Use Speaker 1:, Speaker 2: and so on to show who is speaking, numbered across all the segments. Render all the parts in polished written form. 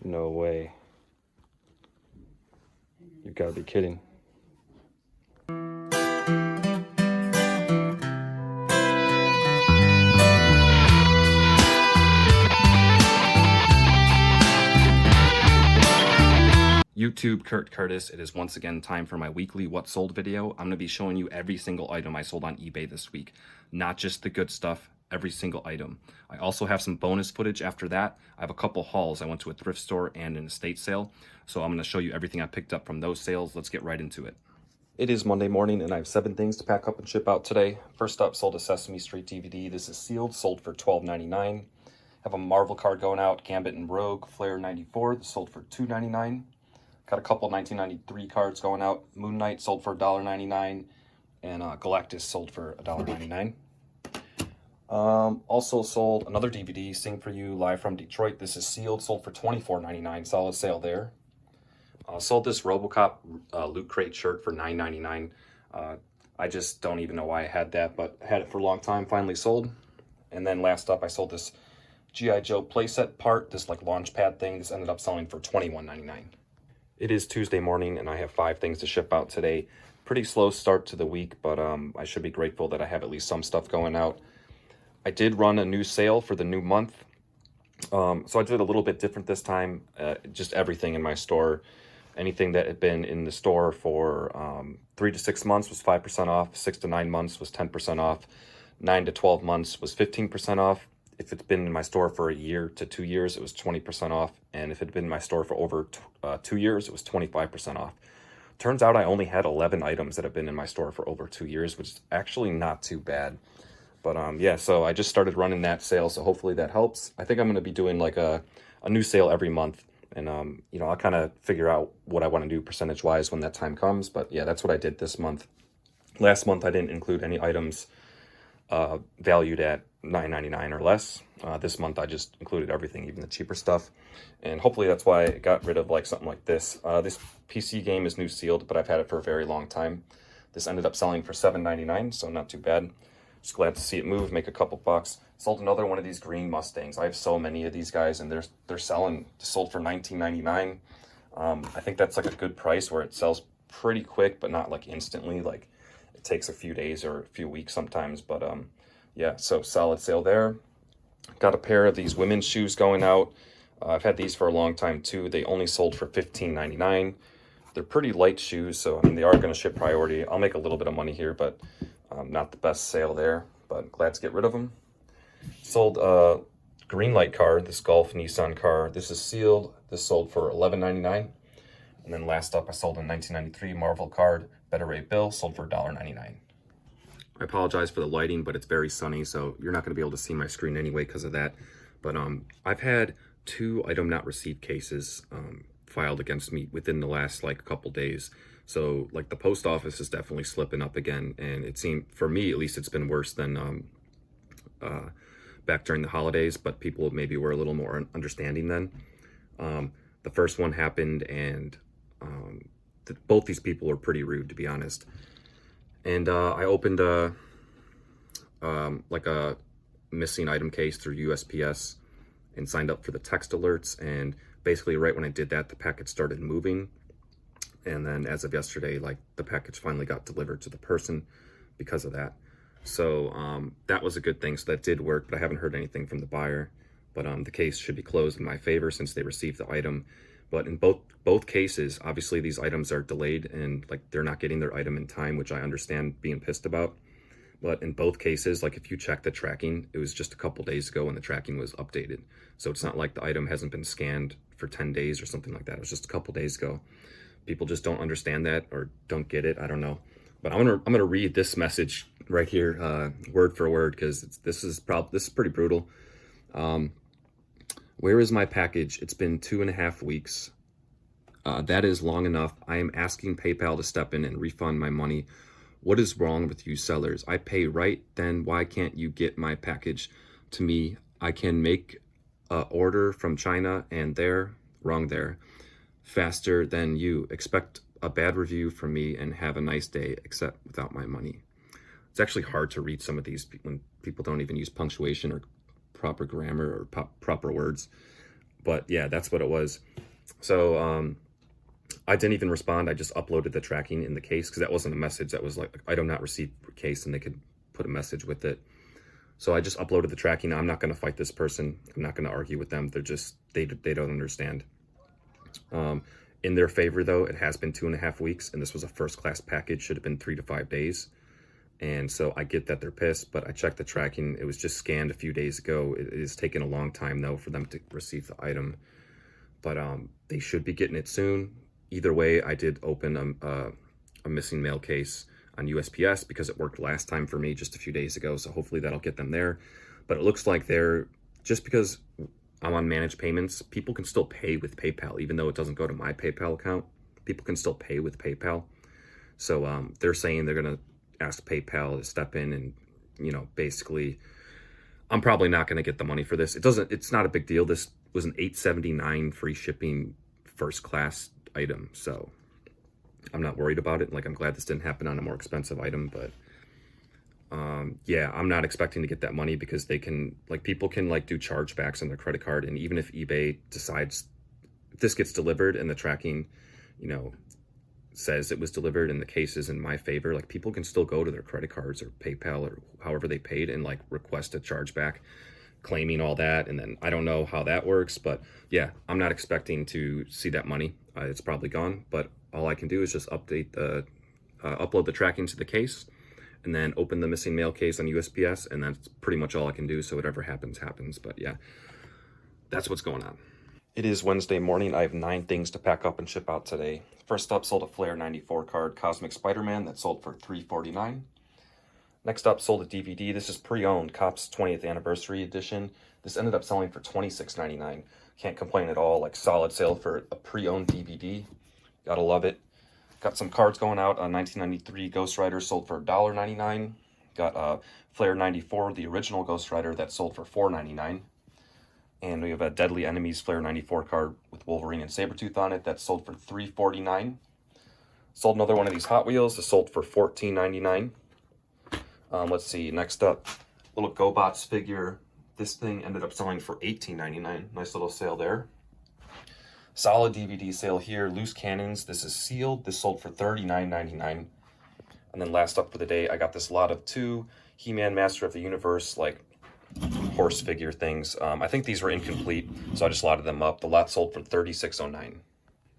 Speaker 1: No way. You've got to be kidding. YouTube, Kurt Curtis. It is once again time for my weekly What Sold video. I'm going to be showing you every single item I sold on eBay this week. Not just the good stuff, every single item. I also have some bonus footage after that. I have a couple hauls. I went to a thrift store and an estate sale. So I'm going to show you everything I picked up from those sales. Let's get right into it. It is Monday morning and I have 7 things to pack up and ship out today. First up, sold a Sesame Street DVD. This is sealed, sold for $12.99. Have a Marvel card going out, Gambit and Rogue, Flare 94. This sold for $2.99. Got a couple 1993 cards going out. Moon Knight sold for $1.99, and Galactus sold for $1.99. Also sold another DVD, Sing For You, Live from Detroit. This is sealed, sold for $24.99. Solid sale there. Sold this RoboCop Loot Crate shirt for $9.99. I just don't even know why I had that, but I had it for a long time, finally sold. And then last up, I sold this G.I. Joe playset part, this like launch pad thing. This ended up selling for $21.99. It is Tuesday morning and I have 5 things to ship out today. Pretty slow start to the week, but I should be grateful that I have at least some stuff going out. I did run a new sale for the new month. So I did a little bit different this time. Just everything in my store. Anything that had been in the store for 3 to 6 months was 5% off. 6 to 9 months was 10% off. 9 to 12 months was 15% off. If it's been in my store for a year to 2 years, it was 20% off. And if it had been in my store for over 2 years, it was 25% off. Turns out I only had 11 items that have been in my store for over 2 years, which is actually not too bad. But yeah, so I just started running that sale, so hopefully that helps. I think I'm going to be doing like a new sale every month. And, I'll kind of figure out what I want to do percentage-wise when that time comes. But yeah, that's what I did this month. Last month, I didn't include any items valued at $9.99 or less. This month I just included everything, even the cheaper stuff, and hopefully that's why I got rid of like something like this. This PC game is new sealed, but I've had it for a very long time. This ended up selling for $7.99, so not too bad. Just glad to see it move, make a couple bucks. Sold another one of these green Mustangs. I have so many of these guys, and they're sold for $19.99. I think that's like a good price where it sells pretty quick, but not like instantly. Like it takes a few days or a few weeks sometimes, but yeah, so solid sale there. Got a pair of these women's shoes going out. I've had these for a long time too. They only sold for $15.99. They're pretty light shoes, so I mean they are going to ship priority. I'll make a little bit of money here, but not the best sale there, but glad to get rid of them. Sold a green light car, this Golf Nissan car. This is sealed. This sold for $11.99. And then last up, I sold a 1993 Marvel card, Better Ray Bill, sold for $1.99. I apologize for the lighting, but it's very sunny, so you're not going to be able to see my screen anyway because of that. But I've had 2 item not received cases filed against me within the last like couple days. So like the post office is definitely slipping up again, and it seemed, for me at least, it's been worse than back during the holidays, but people maybe were a little more understanding then. The first one happened, and both these people were pretty rude, to be honest. And I opened like a missing item case through USPS and signed up for the text alerts. And basically right when I did that, the package started moving. And then as of yesterday, like the package finally got delivered to the person because of that. So that was a good thing. So that did work, but I haven't heard anything from the buyer. But the case should be closed in my favor since they received the item. But in both cases, obviously these items are delayed and like they're not getting their item in time, which I understand being pissed about. But in both cases, like if you check the tracking, it was just a couple days ago when the tracking was updated. So it's not like the item hasn't been scanned for 10 days or something like that. It was just a couple days ago. People just don't understand that or don't get it. I don't know. But I'm gonna read this message right here, word for word, because this is pretty brutal. Where is my package? It's been 2.5 weeks. That is long enough. I am asking PayPal to step in and refund my money. What is wrong with you sellers? I pay right then. Why can't you get my package to me? I can make a order from China and there, wrong there, faster than you. Expect a bad review from me and have a nice day, except without my money. It's actually hard to read some of these when people don't even use punctuation or proper grammar or proper words. But yeah, that's what it was. So I didn't even respond. I just uploaded the tracking in the case because that wasn't a message. That was like item not received case, and they could put a message with it. So I just uploaded the tracking. I'm not going to fight this person. I'm not going to argue with them. They're just, they don't understand. In their favor, though, it has been 2.5 weeks, and this was a first-class package. Should have been 3 to 5 days. And so I get that they're pissed, but I checked the tracking. It was just scanned a few days ago. It is taking a long time, though, for them to receive the item. But they should be getting it soon. Either way, I did open a missing mail case on USPS because it worked last time for me just a few days ago. So hopefully that'll get them there. But it looks like they're, just because I'm on managed payments, people can still pay with PayPal, even though it doesn't go to my PayPal account. People can still pay with PayPal. So they're saying they're going to ask PayPal to step in and, you know, basically, I'm probably not going to get the money for this. It's not a big deal. This was an $8.79 free shipping first class item. So I'm not worried about it. Like, I'm glad this didn't happen on a more expensive item, but yeah, I'm not expecting to get that money because they can, like, people can like do chargebacks on their credit card. And even if eBay decides, if this gets delivered and the tracking, you know, says it was delivered and the case is in my favor, like, people can still go to their credit cards or PayPal or however they paid and like request a chargeback, claiming all that. And then I don't know how that works, but yeah, I'm not expecting to see that money. It's probably gone, but all I can do is just update the upload the tracking to the case and then open the missing mail case on USPS, and that's pretty much all I can do. So whatever happens, happens. But yeah, that's what's going on. It is Wednesday morning. I have 9 things to pack up and ship out today. First up, sold a Flair 94 card Cosmic Spider-Man that sold for $3.49. Next up, sold a DVD. This is pre-owned, Cop's 20th Anniversary Edition. This ended up selling for $26.99. Can't complain at all. Like, solid sale for a pre-owned DVD. Gotta love it. Got some cards going out. 1993 Ghost Rider sold for $1.99. Got Flair 94, the original Ghost Rider, that sold for $4.99. And we have a Deadly Enemies Flair 94 card with Wolverine and Sabretooth on it that sold for $3.49. Sold another one of these Hot Wheels. This sold for $14.99. Let's see, next up, little GoBots figure. This thing ended up selling for $18.99. Nice little sale there. Solid DVD sale here. Loose Cannons. This is sealed. This sold for $39.99. And then last up for the day, I got this lot of 2 He-Man Master of the Universe, like, horse figure things. I think these were incomplete, so I just lotted them up. The lot sold for $36.09.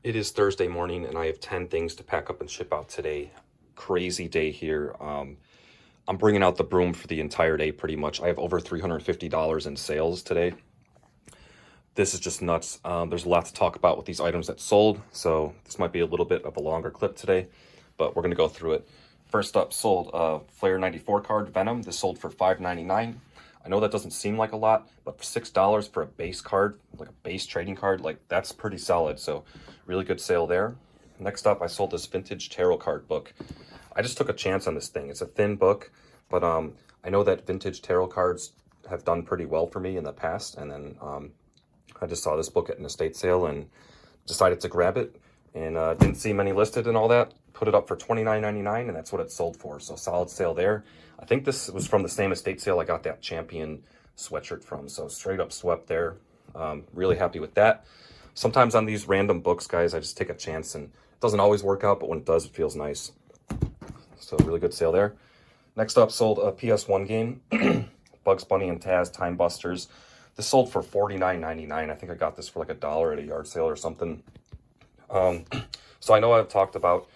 Speaker 1: It is Thursday morning, and I have 10 things to pack up and ship out today. Crazy day here. I'm bringing out the broom for the entire day, pretty much. I have over $350 in sales today. This is just nuts. There's a lot to talk about with these items that sold, so this might be a little bit of a longer clip today, but we're going to go through it. First up, sold Flair 94 card Venom. This sold for $5.99. I know that doesn't seem like a lot, but for $6 for a base card, like a base trading card, like, that's pretty solid. So really good sale there. Next up, I sold this vintage tarot card book. I just took a chance on this thing. It's a thin book, but I know that vintage tarot cards have done pretty well for me in the past. And then I just saw this book at an estate sale and decided to grab it, and didn't see many listed and all that. Put it up for $29.99, and that's what it sold for. So solid sale there. I think this was from the same estate sale I got that Champion sweatshirt from. So straight up swept there. Really happy with that. Sometimes on these random books, guys, I just take a chance, and it doesn't always work out, but when it does, it feels nice. So really good sale there. Next up, sold a PS1 game, Bugs Bunny and Taz Time Busters. This sold for $49.99. I think I got this for like $1 at a yard sale or something. So I know I've talked about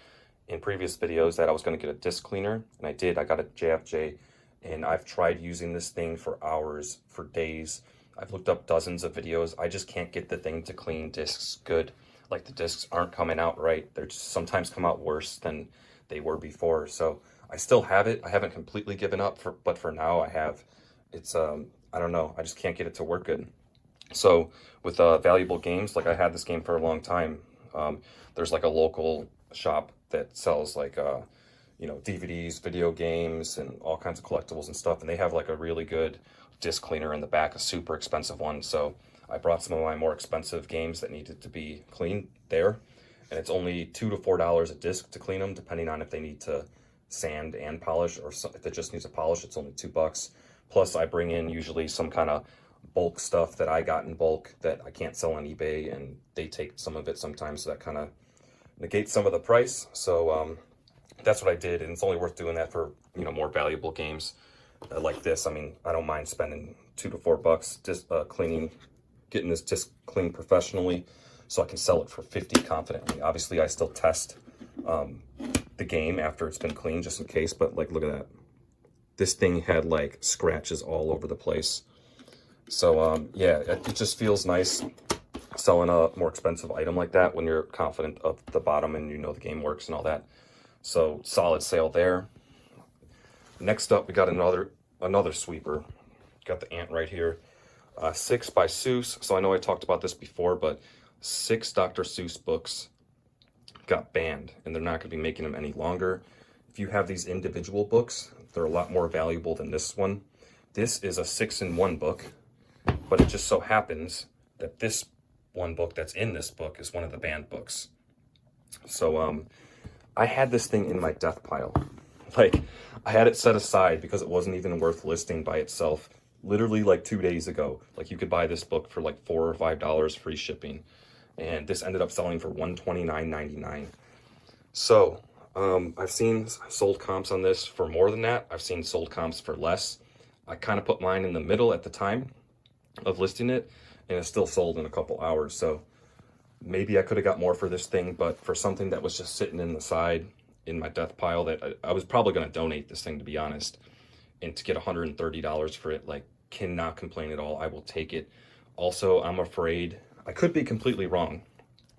Speaker 1: in previous videos that I was going to get a disc cleaner, and I did. I got a JFJ, and I've tried using this thing for hours, for days. I've looked up dozens of videos. I just can't get the thing to clean discs good. Like, the discs aren't coming out right. They're just sometimes come out worse than they were before. So I still have it. I haven't completely given up, but for now I have. It's I don't know. I just can't get it to work good. So with valuable games, like, I had this game for a long time. There's like a local shop that sells like you know, DVDs, video games, and all kinds of collectibles and stuff, and they have like a really good disc cleaner in the back, a super expensive one. So I brought some of my more expensive games that needed to be cleaned there, and it's only $2 to $4 a disc to clean them, depending on if they need to sand and polish, or if it just needs a polish, it's only $2. Plus I bring in usually some kind of bulk stuff that I got in bulk that I can't sell on eBay, and they take some of it sometimes, so that kind of negates some of the price. So that's what I did, and it's only worth doing that for, you know, more valuable games like this. I mean, I don't mind spending $2 to $4 just getting this disc cleaned professionally, so I can sell it for 50 confidently. Obviously, I still test the game after it's been cleaned just in case, but like, look at that. This thing had like scratches all over the place. So yeah, it just feels nice selling a more expensive item like that when you're confident of the bottom and you know the game works and all that. So solid sale there. Next up, we got another sweeper. Got the Ant right here. 6 by Seuss. So I know I talked about this before, but 6 Dr. Seuss books got banned, and they're not going to be making them any longer. If you have these individual books, they're a lot more valuable than this one. This is a 6-in-1 book, but it just so happens that this one book that's in this book is one of the banned books. So I had this thing in my death pile. Like, I had it set aside because it wasn't even worth listing by itself. Literally like 2 days ago, like you could buy this book for like $4 or $5 free shipping, and this ended up selling for $129.99. So I've seen sold comps on this for more than that. I've seen sold comps for less. I kind of put mine in the middle at the time of listing it, and it's still sold in a couple hours. So maybe I could have got more for this thing, but for something that was just sitting in the side in my death pile, that I was probably going to donate this thing, to be honest, and to get $130 for it, like, cannot complain at all. I will take it. Also, I'm afraid, I could be completely wrong.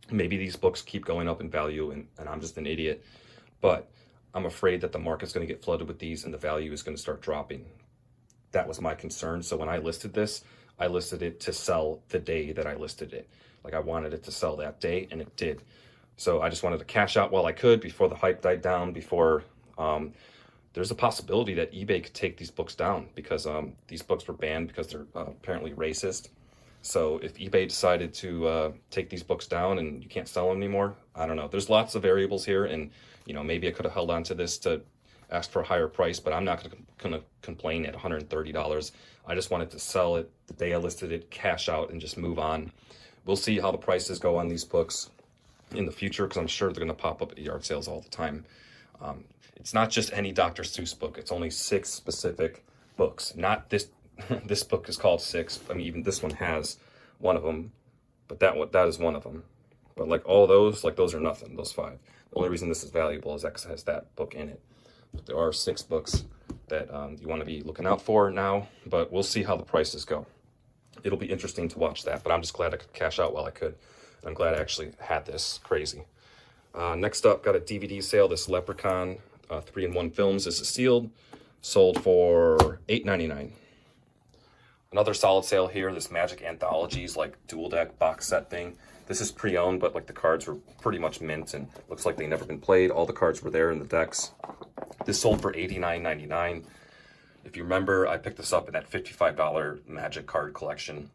Speaker 1: Maybe these books keep going up in value and I'm just an idiot, but I'm afraid that the market's going to get flooded with these and the value is going to start dropping. That was my concern. So when I listed this, I listed it to sell the day that I listed it. Like, I wanted it to sell that day, and it did. So I just wanted to cash out while I could before the hype died down, before there's a possibility that eBay could take these books down, because these books were banned because they're apparently racist. So if eBay decided to take these books down and you can't sell them anymore, I don't know. There's lots of variables here, and you know, maybe I could have held on to this to ask for a higher price, but I'm not going to complain at $130. I just wanted to sell it the day I listed it, cash out, and just move on. We'll see how the prices go on these books in the future, because I'm sure they're going to pop up at yard sales all the time. It's not just any Dr. Seuss book. It's only 6 specific books. Not this. This book is called 6. I mean, even this one has one of them, but that is one of them. But like all those, like those are nothing. Those 5. The only reason this is valuable is that it has that book in it. But there are 6 books that you want to be looking out for now. But we'll see how the prices go. It'll be interesting to watch that. But I'm just glad I could cash out while I could. I'm glad I actually had this. Crazy. Next up, got a DVD sale. This Leprechaun 3-in-1 films. This is sealed. Sold for $8.99. Another solid sale here. This Magic Anthologies, like dual deck box set thing. This is pre-owned, but like the cards were pretty much mint and looks like they've never been played. All the cards were there in the decks. This sold for $89.99. If you remember, I picked this up in that $55 Magic card collection.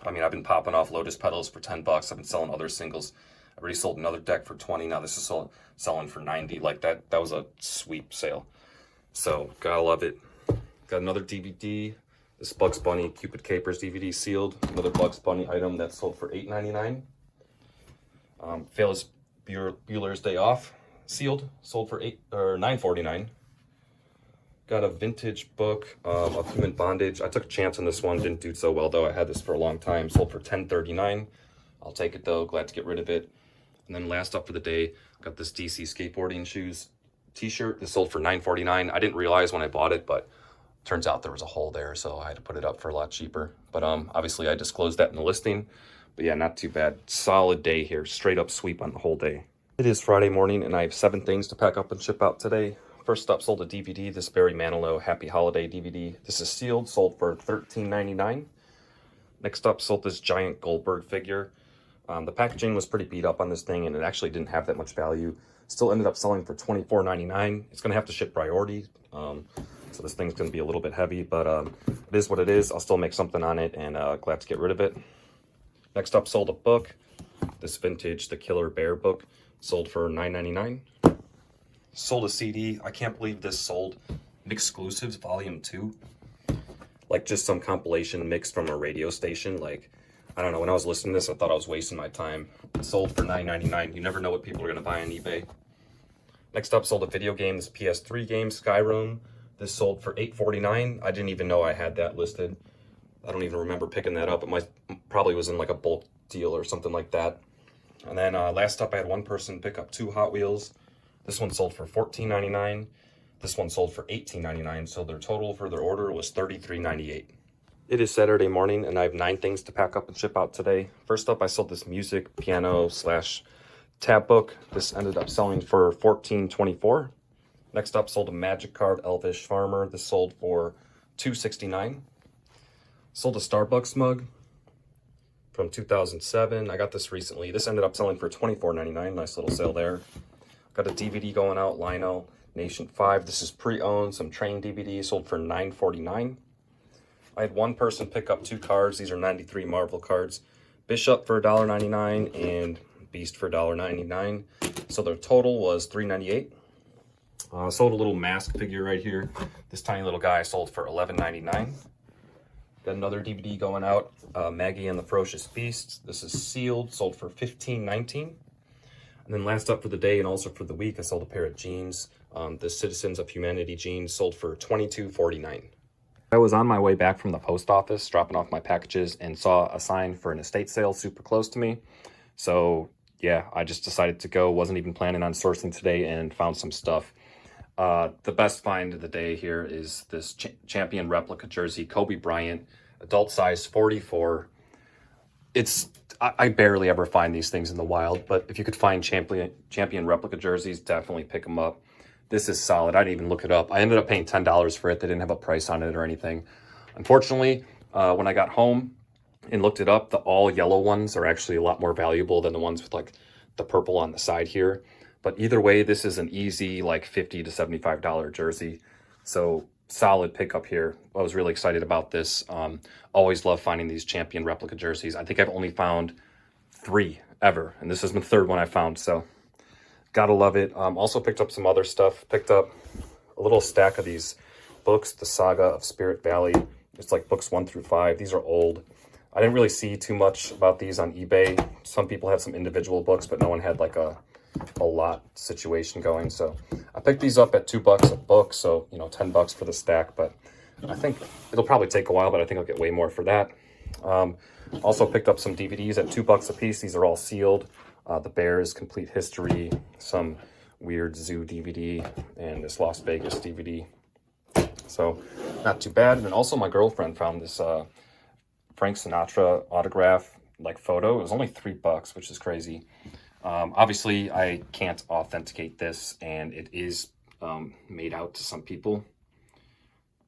Speaker 1: I mean, I've been popping off Lotus Petals for $10. I've been selling other singles. I already sold another deck for $20. Now this is selling for $90. Like that was a sweep sale. So gotta love it. Got another DVD. This Bugs Bunny Cupid Capers DVD sealed. Another Bugs Bunny item that sold for $8.99. Ferris Bueller's Day Off sealed. Sold for $9.49. Got a vintage book of Human Bondage. I took a chance on this one. Didn't do so well, though. I had this for a long time. Sold for $10.39. I'll take it, though. Glad to get rid of it. And then last up for the day, got this DC Skateboarding Shoes t-shirt. This sold for $9.49. I didn't realize when I bought it, but turns out there was a hole there, so I had to put it up for a lot cheaper. But obviously I disclosed that in the listing. But yeah, not too bad. Solid day here. Straight up sweep on the whole day. It is Friday morning, and I have 7 things to pack up and ship out today. First up, sold a DVD, this Barry Manilow Happy Holiday DVD. This is sealed, sold for $13.99. Next up, sold this giant Goldberg figure. The packaging was pretty beat up on this thing, and it actually didn't have that much value. Still ended up selling for $24.99. It's going to have to ship priority, so this thing's going to be a little bit heavy, but it is what it is. I'll still make something on it, and glad to get rid of it. Next up, sold a book. This vintage The Killer Bear book sold for $9.99. Sold a CD. I can't believe this sold. Exclusives Volume 2. like just some compilation mix from a radio station. Like, I don't know, when I was listening to this, I thought I was wasting my time. It sold for $9.99. You never know what people are gonna buy on eBay. Next up, sold a video game, this PS3 game, Skyrim. This sold for $8.49. I didn't even know I had that listed. I don't even remember picking that up. It probably was in like a bulk deal or something like that. And then last up, I had one person pick up 2 Hot Wheels. This one sold for $14.99. This one sold for $18.99. So their total for their order was $33.98. It is Saturday morning and I have 9 things to pack up and ship out today. First up, I sold this music piano / tab book. This ended up selling for $14.24. Next up, sold a Magic Card Elvish Farmer. This sold for $2.69. Sold a Starbucks mug from 2007. I got this recently. This ended up selling for $24.99. Nice little sale there. Got a DVD going out, Lionel Nation 5. This is pre-owned, some train DVDs, sold for $9.49. I had one person pick up 2 cards. These are 93 Marvel cards. Bishop for $1.99 and Beast for $1.99. So their total was $3.98. Sold a little mask figure right here. This tiny little guy sold for $11.99. Got another DVD going out, Maggie and the Ferocious Beast. This is sealed, sold for $15.19. And then last up for the day and also for the week, I sold a pair of jeans. The Citizens of Humanity jeans sold for $22.49. I was on my way back from the post office, dropping off my packages, and saw a sign for an estate sale super close to me. So yeah, I just decided to go. Wasn't even planning on sourcing today and found some stuff. The best find of the day here is this Champion Replica jersey, Kobe Bryant, adult size 44. I barely ever find these things in the wild, but if you could find Champion Replica jerseys, definitely pick them up. This is solid. I didn't even look it up. I ended up paying $10 for it. They didn't have a price on it or anything. Unfortunately, when I got home and looked it up, the all yellow ones are actually a lot more valuable than the ones with like the purple on the side here. But either way, this is an easy like $50 to $75 jersey. So solid pickup here. I was really excited about this. Always love finding these Champion Replica jerseys. I think I've only found 3 ever, and this is the 3rd one I found, so gotta love it. Also picked up some other stuff. Picked up a little stack of these books, The Saga of Spirit Valley. It's like books 1 through 5. These are old. I didn't really see too much about these on eBay. Some people had some individual books, but no one had like a lot situation going. So I picked these up at $2 a book, so you know, $10 for the stack, but I think it'll probably take a while, but I think I'll get way more for that. Also picked up some DVDs at $2 a piece. These are all sealed. The Bears Complete History, some weird zoo DVD, and this Las Vegas DVD. So not too bad. And also my girlfriend found this Frank Sinatra autograph like photo. It was only $3, which is crazy. Obviously, I can't authenticate this, and it is made out to some people.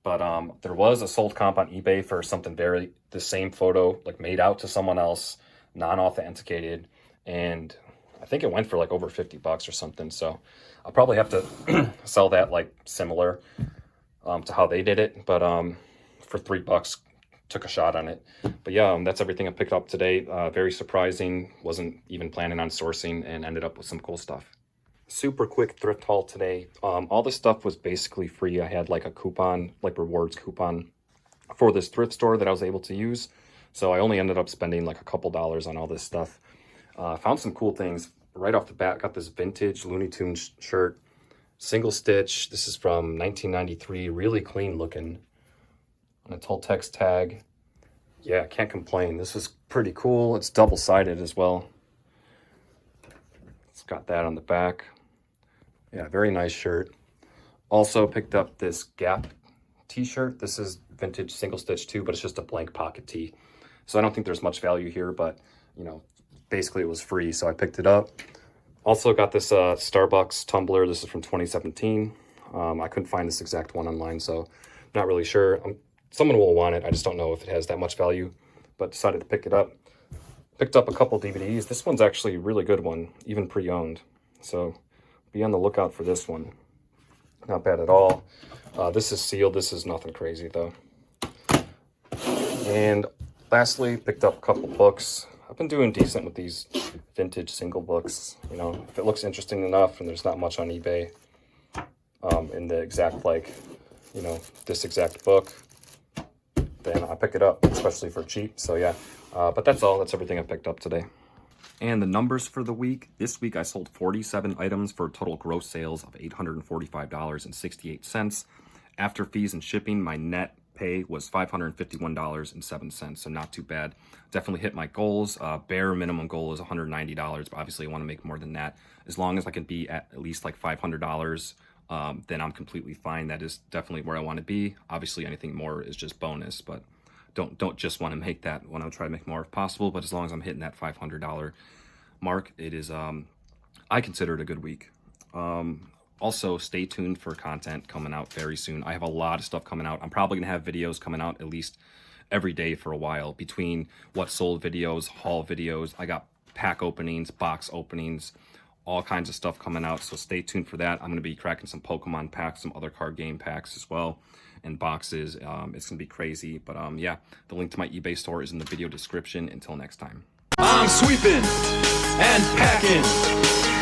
Speaker 1: But there was a sold comp on eBay for something the same photo, like made out to someone else, non-authenticated, and I think it went for like over $50 or something. So I'll probably have to sell that like similar to how they did it. But for $3, took a shot on it. But yeah, that's everything I picked up today. Very surprising. Wasn't even planning on sourcing and ended up with some cool stuff. Super quick thrift haul today. All this stuff was basically free. I had like a coupon, like rewards coupon for this thrift store that I was able to use. So I only ended up spending like a couple dollars on all this stuff. Found some cool things right off the bat. Got this vintage Looney Tunes shirt, single stitch. This is from 1993, really clean looking. On a Toltex tag. Yeah, can't complain. This is pretty cool. It's double-sided as well. It's got that on the back. Yeah, very nice shirt. Also picked up this Gap t-shirt. This is vintage single stitch too, but it's just a blank pocket tee. So I don't think there's much value here, but you know, basically it was free, so I picked it up. Also got this Starbucks tumbler. This is from 2017. I couldn't find this exact one online, so not really sure. Someone will want it. I just don't know if it has that much value, but decided to pick it up. Picked up a couple DVDs. This one's actually a really good one, even pre-owned. So be on the lookout for this one. Not bad at all. This is sealed. This is nothing crazy though. And lastly, picked up a couple books. I've been doing decent with these vintage single books. You know, if it looks interesting enough and there's not much on eBay in the exact, like, you know, this exact book, and I pick it up, especially for cheap. So yeah, but that's all. That's everything I picked up today. And the numbers for the week. This week I sold 47 items for total gross sales of $845.68. After fees and shipping, my net pay was $551.07, so not too bad. Definitely hit my goals. Bare minimum goal is $190, but obviously I want to make more than that. As long as I can be at least like $500, then I'm completely fine. That is definitely where I want to be. Obviously anything more is just bonus, but don't just want to make that. Want to try to make more if possible, but as long as I'm hitting that $500 mark, it is I consider it a good week. Also, stay tuned for content coming out very soon. I have a lot of stuff coming out. I'm probably gonna have videos coming out at least every day for a while, between what sold videos, haul videos. I got pack openings, box openings, all kinds of stuff coming out, so stay tuned for that. I'm gonna be cracking some Pokemon packs, some other card game packs as well, and boxes. It's gonna be crazy, but yeah, the link to my eBay store is in the video description. Until next time.
Speaker 2: I'm sweeping and packing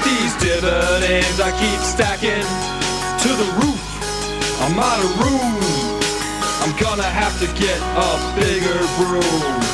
Speaker 2: these dividends I keep stacking to the roof. I'm out of room. I'm gonna have to get a bigger broom.